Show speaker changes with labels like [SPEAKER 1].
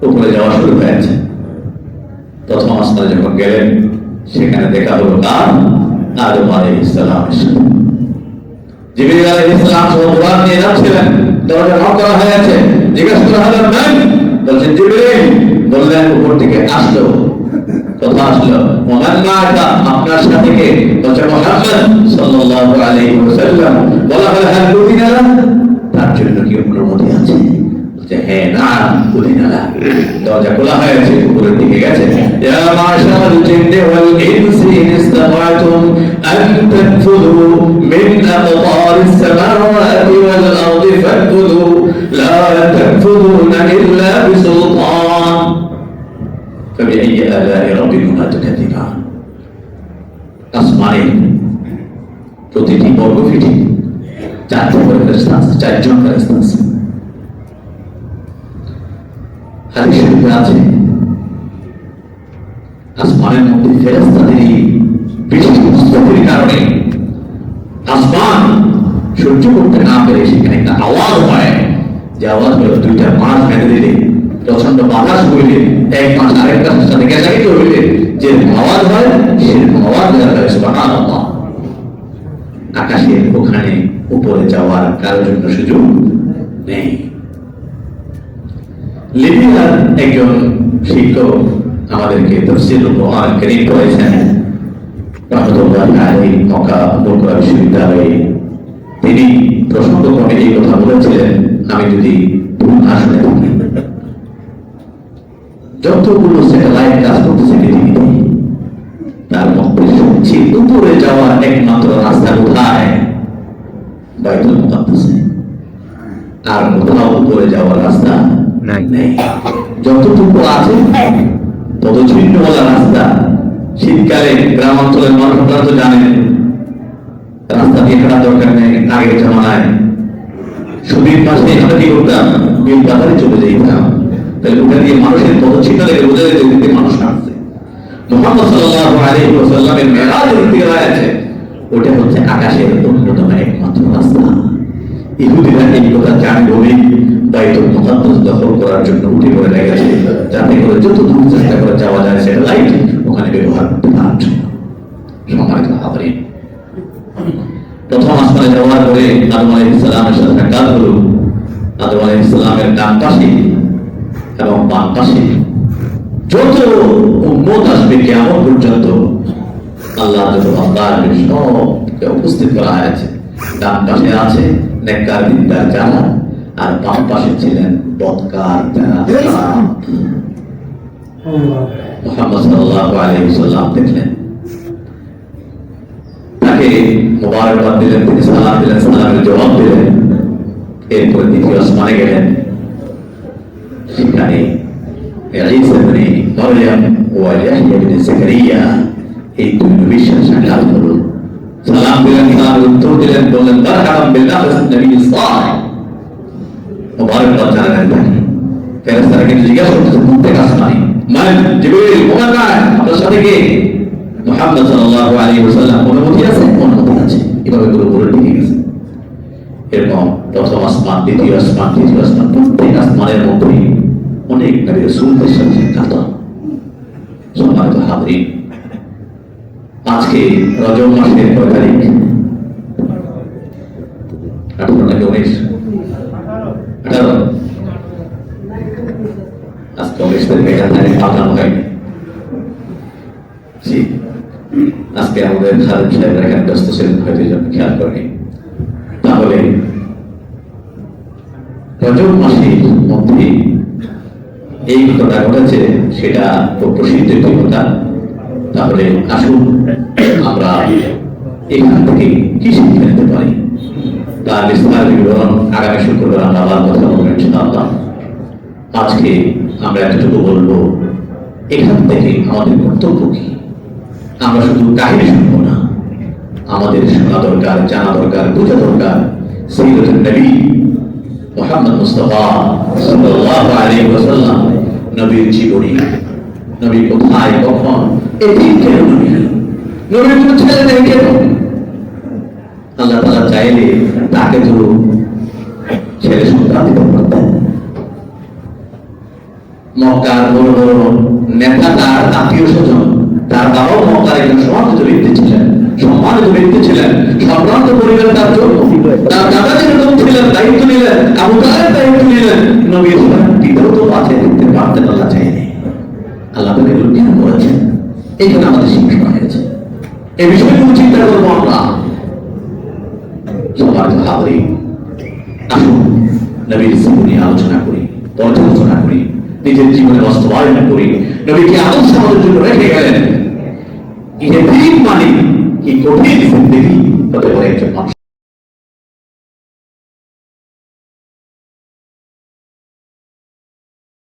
[SPEAKER 1] উপরে যাওয়া শুরু হয়েছে। প্রথম আসমানে যখন গেলেন সেখানে দেখা হলো কার? আদম আলাইহিস সালামের সাথে। জিবরিল আলাইহিস সালাম সওয়াল নিয়ে যাচ্ছিলেন, দরজা নক করা হয়েছে, জিজ্ঞেস করা হলো ম্যান, বলছেন জিবরিল। বললেন উপর থেকে আসলো, কথা আসলো, ওমান মাআকা, আপনার সাথে কে? বলছে মুহাম্মদ সাল্লাল্লাহু আলাইহি ওয়াসাল্লাম। বলা হলো হ্যাঁ উযিনা লাহ, তার জন্য কি অনুমতি আছে? বলছে হ্যাঁ নাম উযিনা লাহ। দরজা খোলা হয়েছে, উপরের দিকে গেছে। ইয়া মাশারাল জিন্নি ওয়াল ইনসি ইন ইসতাতা'তুম আন তানফুযু মিন আকতারিস সামাওয়াতি ওয়াল আরদি ফানফুযু লা তানফুযুনা ইল্লা বিসুলতান فبأي آلاء ربكما تكذبان। আসমানে প্রতিটি বর্গ ফিটে চারজন ফেরেশতা আছে, চারজন ফেরেশতা আছে। হাদিস শরীফে আছে আসমানের মধ্যে ফেরেশতাদের বেশি উপস্থিতির কারণে আসমান সহ্য করতে না পেরে সেখানে একটা আওয়াজ হয়, যে আওয়াজ হলো দুইটা মাছ বেঁধে দিলে, প্রচন্ড বাতাস হইলে, এক মাস আরেকটা সাথে গেঁচাগেঁচি হইলে যে আওয়াজ হয় সেরকম আওয়াজ দেওয়া হয় সুবহানাল্লাহ। আকাশের ওখানে উপরে যাওয়ার কারোর জন্য সুযোগ নেই। লিবিয়ার একজন শিক্ষক আমাদেরকে তাফসীরুল কুরআন কারীম পড়াইছেন রাহমাতুল্লাহি আলাইহি, মক্কা বকুড়া বিশ্ববিদ্যালয়ে। তিনি প্রসঙ্গক্রমে এই কথা বলেছিলেন, আমি যদি ভুল না শুনে থাকি, যতগুলো স্যাটেলাইট কাজ করতেছে পৃথিবীতে, তার মধ্যে সবচেয়ে উপরে যাওয়ার একমাত্র রাস্তা কোথায়? বাইতুল মুকাদ্দাসে। আর কোথাও উপরে যাওয়ার রাস্তা নেই। যতটুকু আছে তত ছিন্নওয়ালা রাস্তা। শীতকালে গ্রাম অঞ্চলের মানুষরা তো জানেন রাস্তা দিয়ে হাঁটার দরকার নেই। আগের জামানায় সুদীর মাসে আমরা কি করতাম? বিল বাজারে চলে যেতাম, তাহলে ওখান দিয়ে মানুষের পদচ্ছিন্ন লেগে বোঝা যেত ওদিকে মানুষ আসছে। মুহাম্মদ সাল্লাল্লাহু আলাইহি ওয়াসাল্লামের মেরাজের দিকে আছে, ওটা হচ্ছে আকাশের অন্যতম একমাত্র রাস্তা। ইহুদিরা এই কথা জানে বলে বাইতুল মুকাদ্দাস দখল করার জন্য উঠে পড়ে লেগেছে, যাতে করে যত দূর চেষ্টা করে যাওয়া যায় স্যাটেলাইট ওখানে ব্যবহার করতে পারার জন্য। সম্মানিত হাজিরিন, প্রথম আসমানে যাওয়ার পরে আদম আলাইহিস সালামের সাথে সাক্ষাৎ হলো। আদম আলাইহিস সালামের ডান পাশে এবং বাম পাশে যত উম্মত আসবে কিয়ামত পর্যন্ত আল্লাহ যত বান্দা সবকে উপস্থিত করা হয়েছে। ডান পাশে আছে নেককার দিনদার যারা, আর বাম পাশে ছিলেন বদকার যারা। মুহাম্মদ সাল্লাল্লাহু আলাইহি ওয়াসাল্লাম দেখলেন, তাকে মোবারকবাদ দিলেন, তিনি সালাম দিলেন, সালামের জবাব দিলেন। এরপরে দ্বিতীয় আসমানে গেলেন, সেখানে ঈসা ইবনে মারইয়াম ও ইয়াহইয়া ইবনে যাকারিয়া এই দুই নবীর সাথে সাক্ষাৎ হলো। সালাম দিলেন, সালামের উত্তর দিলেন, বললেন মারহাবান বিল্লাহিস নবী সালেহ, মোবারকবাদ জানালেন তাকে। ফেরেশতারা কিন্তু জিজ্ঞাসা করতেছে প্রত্যেক আসমানে, মান জিবরিল, ওমান নাই, আপনার সাথে কে? মুহাম্মদ সাল্লাল্লাহু আলাইহি ওয়াসাল্লাম, অনুমতি আছে? অনুমতি আছে। এভাবে করে উপরের দিকে গেছে। এরকম প্রথম আসমান, দ্বিতীয় আসমান, তৃতীয় আসমান, প্রত্যেক আসমানের মধ্যে অনেক নবী রাসূলদের সাথে সাক্ষাৎ। সম্মানিত হাজিরিন, আজকে রজব মাসের 9 তারিখ, 18 নাকি 19? 18। আজকে 19 তারিখ, এখানে পাঠানো হয়নি। জি, আজকে আমাদের খালেদ সাহেব এখানে ব্যস্ত ছিলেন, হয়তো এই জন্য খেয়াল করেনি। তাহলে রজব মাসের মধ্যে এই ঘটনা ঘটেছে, সেটা খুব প্রসিদ্ধ একটি ঘটনা। তাহলে আসুন আমরা এখান থেকে কি শিক্ষা নিতে পারি তার বিস্তার বিবরণ আগামী শুক্রবার আমরা আবার কথা বলবো ইনশাআল্লাহ। আজকে আমরা এতটুকু বলবো, এখান থেকে আমাদের কর্তব্য কি? আমরা শুধু কাহিনী শুনবো না, আমাদের শোনা দরকার, জানা দরকার, বোঝা দরকার সিরাতুন নবী মুহাম্মদ মুস্তাফা সাল্লাল্লাহু আলাইহি ওয়াসাল্লাম নবীর জীবনী। নবী কোথায়, কখন, এদিন কেন নবী? নবীর কোনো ছেলে নেই কেন? আল্লাহ তাআলা চাইলে তাকে তো ছেলে সন্তান দিতে পারতেন। মক্কার বড় বড় নেতা, তার আত্মীয় স্বজন, তার বাবাও মক্কার একজন সম্মানিত ব্যক্তি ছিলেন, সম্ভ্রান্ত পরিবার তার জন্য। তার দাদা যেরকম ছিলেন, দায়িত্ব নিলেন, আবু তালেব দায়িত্ব নিলেন, নবী পিতাও তো পাশে দেখতে পারতেন, আল্লাহ চাইনি, আল্লাহ তাকে লুকিয়ে করেছেন। এইখানে আমাদের শিক্ষা হয়েছে। এই বিষয়গুলো চিন্তা করবো আমরা। সম্মানিত হাজিরিন, আসুন নবীর জীবন নিয়ে আলোচনা করি, পর্যালোচনা করি, নিজের জীবনে বাস্তবায়ন করি। নবী কি আদর্শ আমাদের জন্য রেখে গেলেন? ইহে দিন মানে কি কঠিন জিন্দেগি হতে পারে একজন মানুষ।